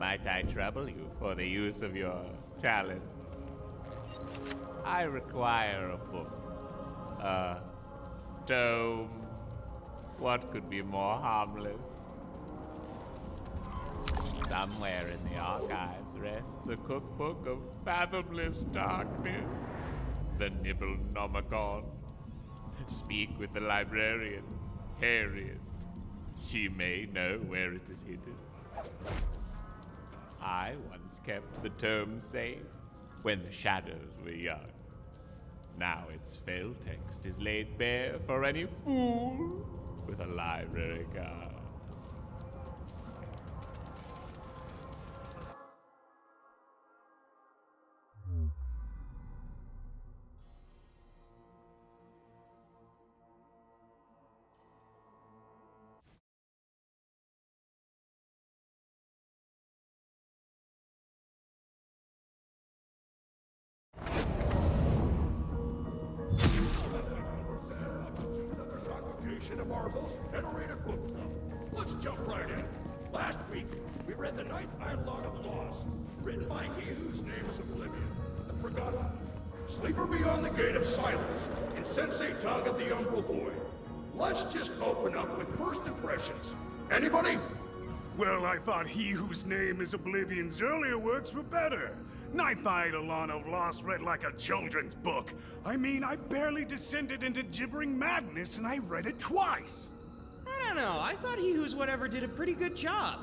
Might I trouble you for the use of your talents? I require a book. A tome. What could be more harmless? Somewhere in the archives rests a cookbook of fathomless darkness. The Nibblenomicon. Speak with the librarian, Harriet. She may know where it is hidden. I once kept the tome safe when the shadows were young. Now its fell text is laid bare for any fool with a library card. Of our most venerated book club. Let's jump right in. Last week, we read The Ninth Eidolon of Loss, written by he whose name is Oblivion, the Forgotten, Sleeper Beyond the Gate of Silence, and Sensei Tongue of the Umbral Void. Let's just open up with first impressions. Anybody? Well, I thought he whose name is Oblivion's earlier works were better. Ninth Eidolon of Lost read like a children's book. I mean, I barely descended into gibbering madness and I read it twice. I don't know, I thought He Who's Whatever did a pretty good job.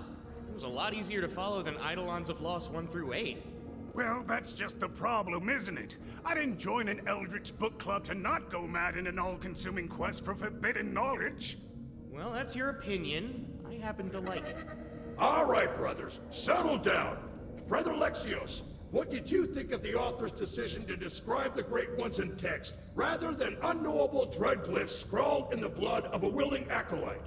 It was a lot easier to follow than Eidolons of Lost 1 through 8. Well, that's just the problem, isn't it? I didn't join an eldritch book club to not go mad in an all-consuming quest for forbidden knowledge. Well, that's your opinion. I happen to like it. All right, brothers, settle down. Brother Lexios, what did you think of the author's decision to describe the Great Ones in text, rather than unknowable dreadglyphs scrawled in the blood of a willing acolyte?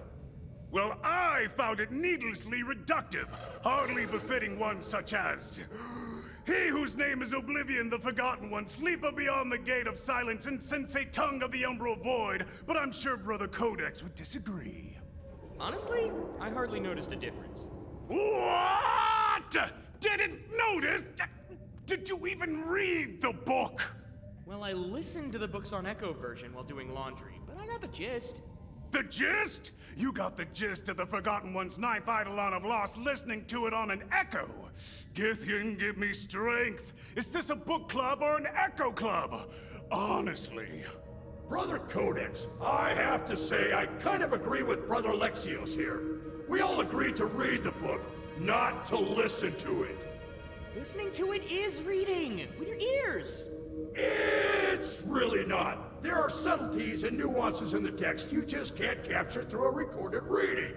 Well, I found it needlessly reductive, hardly befitting one such as... He whose name is Oblivion, the Forgotten One, Sleeper Beyond the Gate of Silence, and Sensei Tongue of the Umbral Void, but I'm sure Brother Codex would disagree. Honestly, I hardly noticed a difference. What? Didn't notice? Did you even read the book? Well, I listened to the books on Echo version while doing laundry, but I got the gist. The gist? You got the gist of the Forgotten One's Ninth Eidolon of Lost listening to it on an Echo. Githyan, give me strength. Is this a book club or an Echo club? Honestly. Brother Codex, I have to say I kind of agree with Brother Lexios here. We all agreed to read the book, not to listen to it. Listening to it is reading, with your ears. It's really not. There are subtleties and nuances in the text you just can't capture through a recorded reading.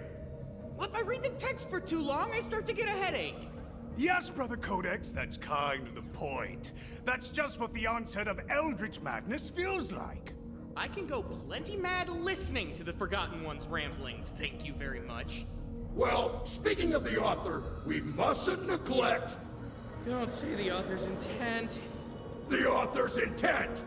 Well, if I read the text for too long, I start to get a headache. Yes, Brother Codex, that's kind of the point. That's just what the onset of Eldritch Madness feels like. I can go plenty mad listening to the Forgotten One's ramblings, thank you very much. Well, speaking of the author, we mustn't neglect... Don't say the author's intent. The author's intent!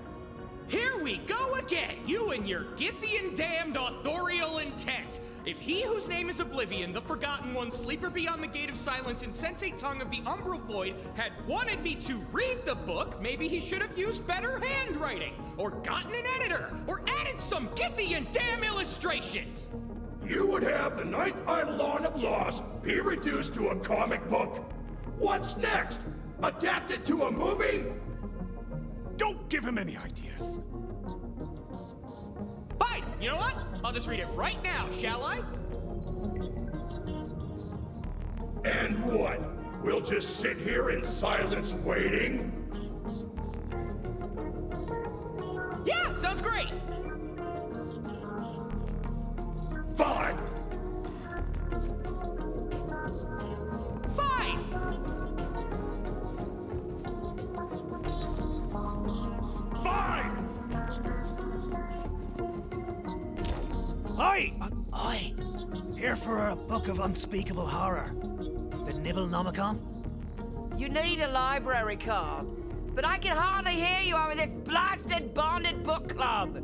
Here we go again, you and your Githyan damned authorial intent! If he whose name is Oblivion, the Forgotten One, Sleeper Beyond the Gate of Silence, and Sensei Tongue of the Umbral Void had wanted me to read the book, maybe he should have used better handwriting, or gotten an editor, or added some Githyan damn illustrations! You would have the Ninth Eidolon of Lost be reduced to a comic book? What's next? Adapted to a movie? Don't give him any ideas. Fine, you know what? I'll just read it right now, shall I? And what? We'll just sit here in silence waiting? Yeah, sounds great! Fine! Fine! Fine! Oi! Here for a book of unspeakable horror. The Nibblenomicon? You need a library card, but I can hardly hear you over this blasted bonded book club.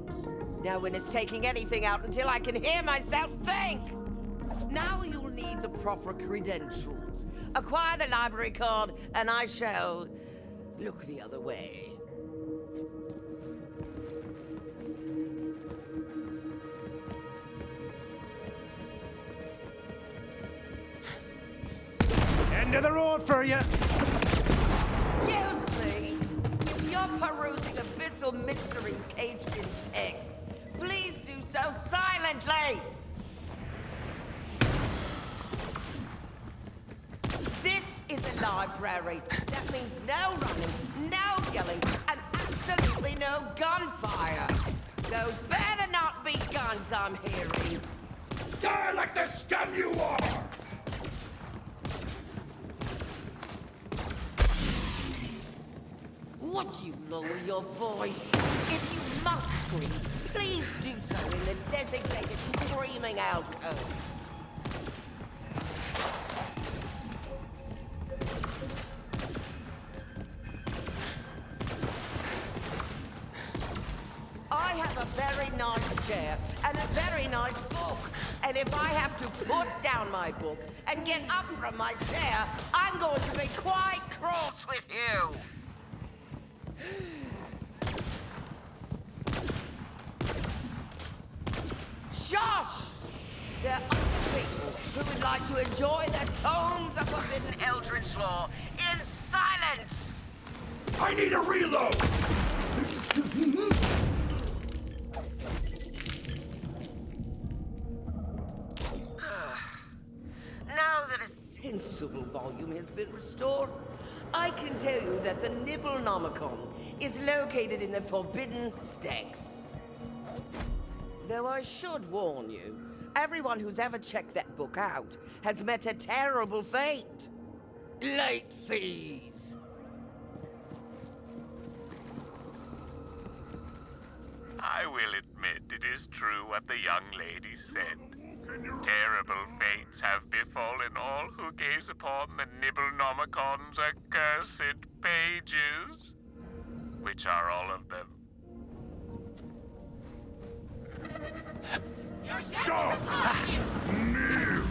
No one is taking anything out until I can hear myself think. Now you'll need the proper credentials. Acquire the library card, and I shall look the other way. End of the road for you. Excuse me. If you're perusing abyssal mysteries caged in text, please do so silently. This is a library. That means no running, no yelling, and absolutely no gunfire. Those better not be guns I'm hearing. Die like the scum you are! Would you lower your voice? If you must scream, please do so in the designated screaming alcove. I have a very nice chair and a very nice book. And if I have to put down my book and get up from my chair, I'm going to be quite cross with you. Shush! There are other people who would like to enjoy the tomes of forbidden eldritch lore in silence! I need a reload! Now that a sensible volume has been restored, I can tell you that the Nibblenomicon is located in the Forbidden Stacks. Though I should warn you, everyone who's ever checked that book out has met a terrible fate. Late fees. I will admit it is true what the young lady said. Terrible fates have befallen all who gaze upon the Nibblenomicon's accursed pages. Which are all of them? Stop! Kneel!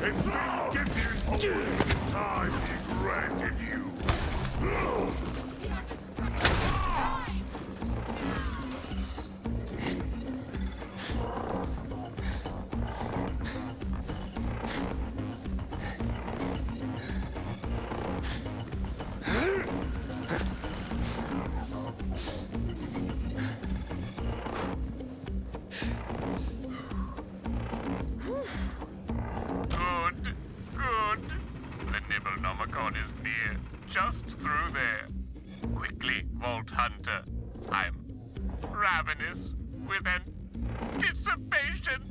It's been given only the time he granted you. Good. The Nibblenomicon is near. Just through there. Quickly, Vault Hunter. I'm ravenous with anticipation.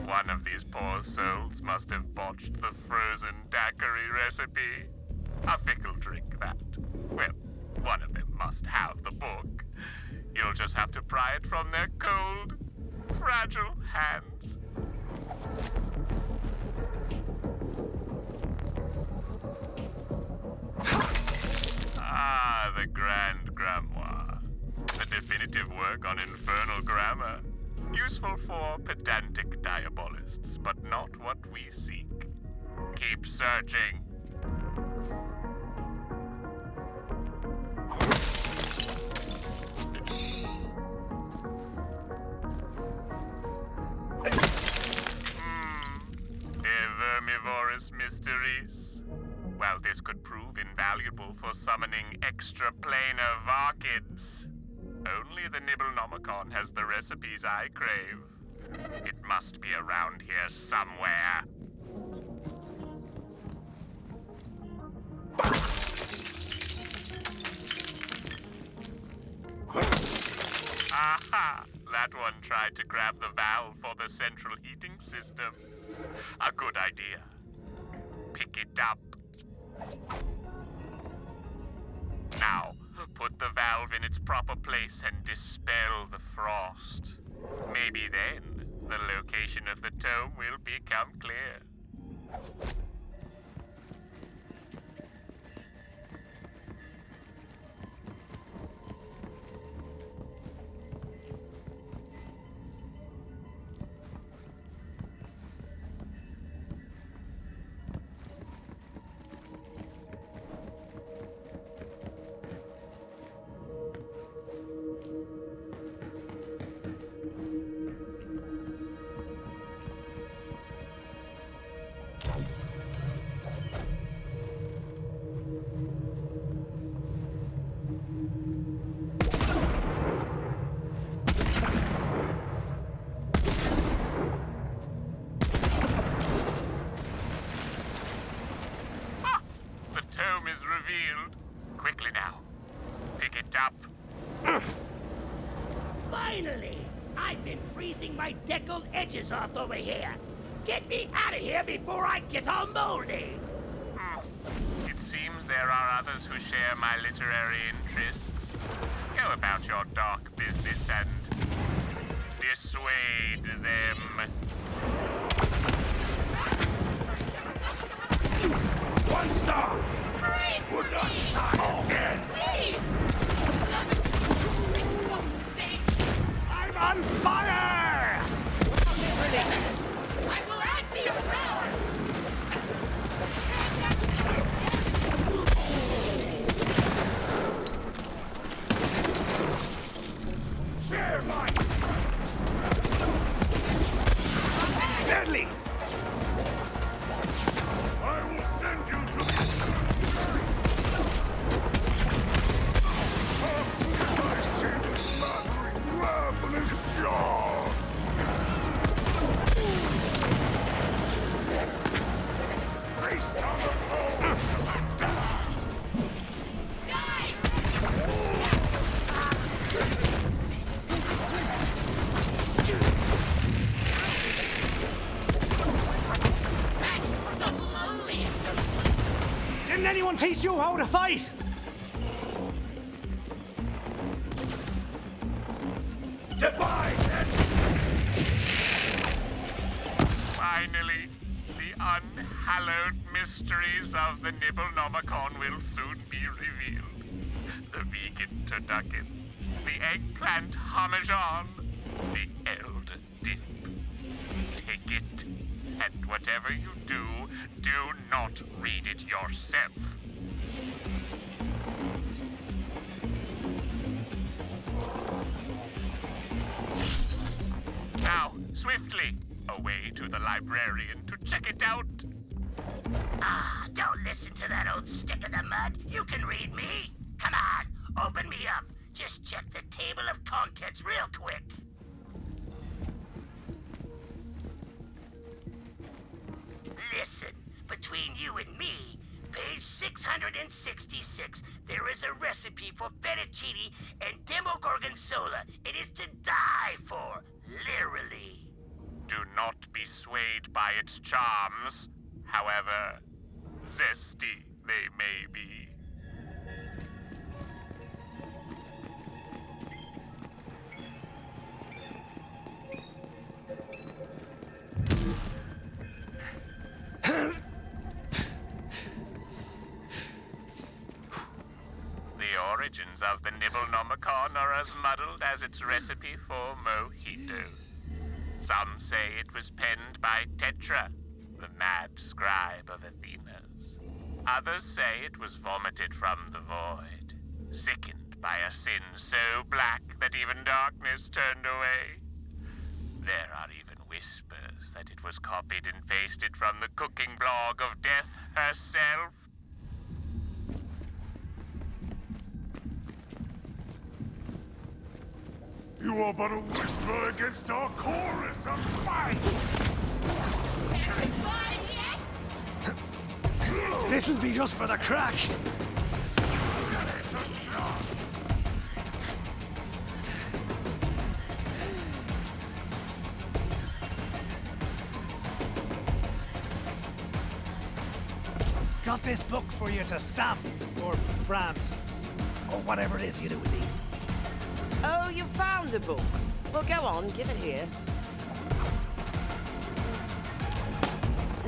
One of these poor souls must have botched the frozen daiquiri recipe. A fickle drink, that. Well, one of them must have the book. You'll just have to pry it from their cold, fragile hands. Ah, the Grand Grimoire. The definitive work on infernal grammar. Useful for pedantic diabolists, but not what we seek. Keep searching. Vermivorous mysteries. Well, this could prove invaluable for summoning extraplanar Varkids. Only the Nibblenomicon has the recipes I crave. It must be around here somewhere. Aha! That one tried to grab the valve for the central heating system. A good idea. Pick it up. Now, put the valve in its proper place and dispel the frost. Maybe then, the location of the tome will become clear. The tome is revealed. Quickly now. Pick it up. Finally! I've been freezing my deckled edges off over here. Get me out of here before I get all moldy! It seems there are others who share my literary interests. Go about your dark business and dissuade them. One star! Would not start again! I'm on fire! I will add to your power! Share my... Deadly! I will send you to the... I see the slathering ravenous jaws! Placed on the pole! Didn't anyone teach you how to fight? Divide and... Finally, the unhallowed mysteries of the Nibblenomicon will soon be revealed. The vegan turducken, the eggplant parmesan, the eld dip. Take it, and whatever you do, do not read it yourself. Now, swiftly, away to the librarian to check it out. Ah, don't listen to that old stick in the mud. You can read me. Come on, open me up. Just check the table of contents real quick. Listen, between you and me, page 666, there is a recipe for fettuccine and demogorgonzola. It is to die for, literally. Do not be swayed by its charms, however zesty they may be. The origins of the Nibblenomicon are as muddled as its recipe for mojito. Some say it was penned by Tetra, the mad scribe of Athena's. Others say it was vomited from the void, sickened by a sin so black that even darkness turned away. There are even whispers that it was copied and pasted from the cooking blog of Death herself. You are but a whisper against our chorus of fight! This'll be just for the crack. Got this book for you to stamp or brand or whatever it is you do with these. Oh, you found the book. Well, go on, give it here.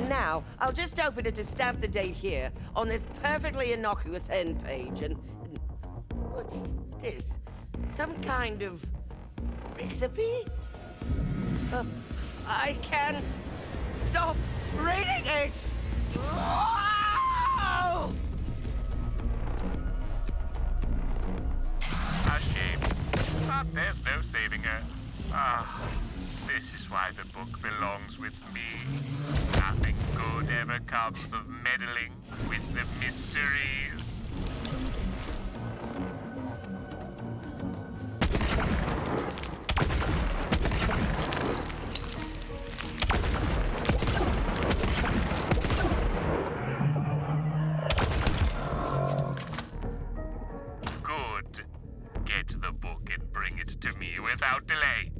Now, I'll just open it to stamp the date here on this perfectly innocuous end page, and what's this? Some kind of recipe? I can't stop reading it! Whoa! A shame. But there's no saving her. This is why the book belongs with me. Nothing good ever comes of meddling with the mysteries. Good. Get the book and bring it to me without delay.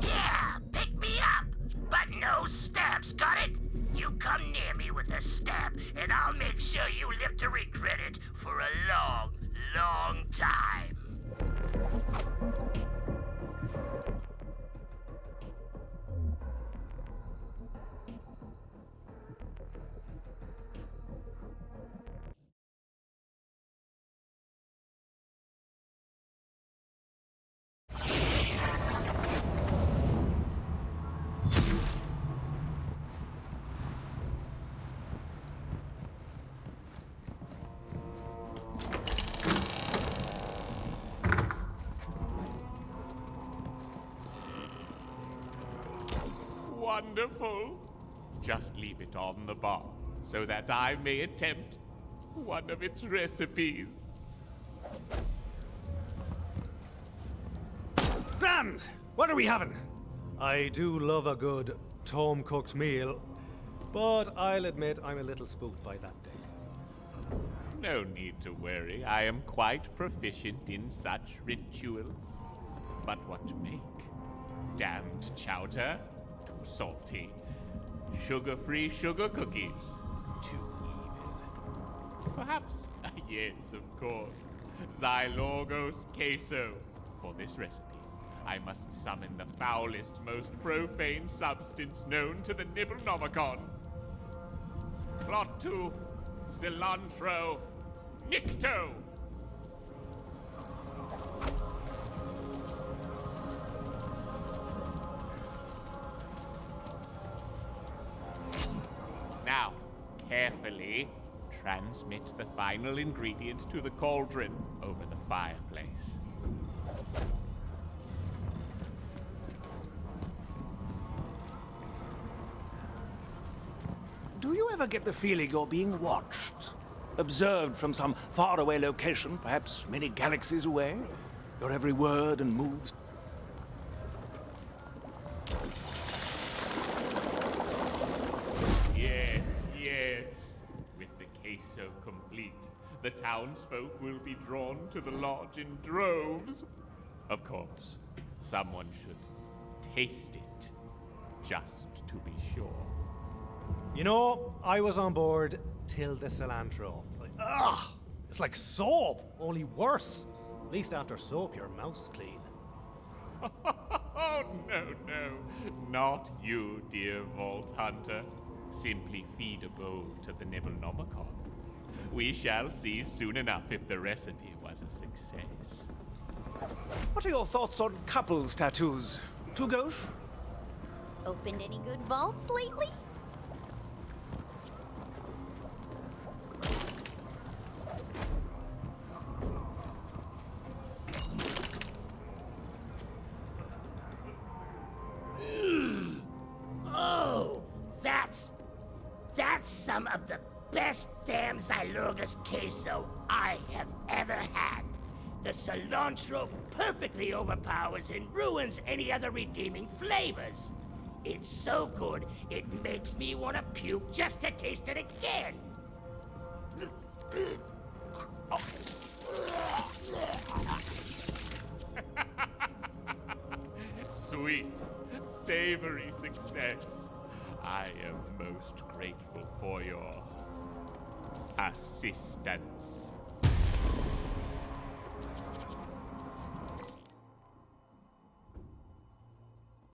Yeah, pick me up. But no stabs, got it? You come near me with a stab, and I'll make sure you live to regret it for a long, long time. Wonderful. Just leave it on the bar so that I may attempt one of its recipes. Grand! What are we having? I do love a good home-cooked meal, but I'll admit I'm a little spooked by that thing. No need to worry. I am quite proficient in such rituals. But what to make? Damned chowder? Too salty. Sugar-free sugar cookies? Too evil. Perhaps, yes, of course, Xylorgos queso. For this recipe, I must summon the foulest, most profane substance known to the Nibblenomicon. Plot 2, cilantro, nicto. Now, carefully transmit the final ingredient to the cauldron over the fireplace. Do you ever get the feeling you're being watched? Observed from some faraway location, perhaps many galaxies away? Your every word and move. Yes. With the queso complete, the townsfolk will be drawn to the lodge in droves. Of course, someone should taste it, just to be sure. You know, I was on board till the cilantro. It's like soap, only worse. At least after soap, your mouth's clean. Oh, no. Not you, dear Vault Hunter. Simply feed a bowl to the Nibblenomicon. We shall see soon enough if the recipe was a success. What are your thoughts on couples tattoos? Too gauche? Opened any good vaults lately? That's some of the best damn Xylorgos queso I have ever had. The cilantro perfectly overpowers and ruins any other redeeming flavors. It's so good, it makes me want to puke just to taste it again. Sweet, savory success. I am most grateful for your assistance.